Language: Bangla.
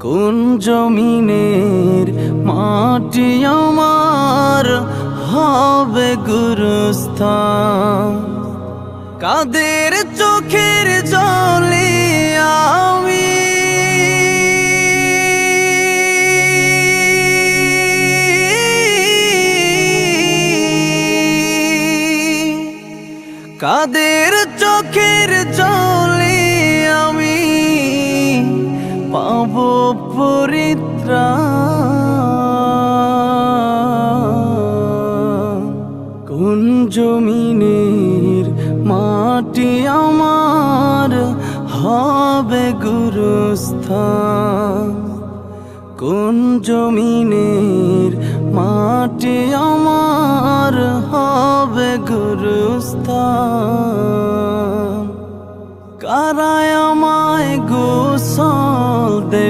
কোন জমিনের মাটি আমার হবে গুরুস্থান? কাদের চোখের জলে আমি কাদের চোখের জলে আমি পাব পরিত্রাণ? কোন জমিনের মাটি আমার হবে গুরুস্থান? কোন জমিনের মাটি আমার হবে গুরুস্থান? কারা আমায় গোসল দেবে?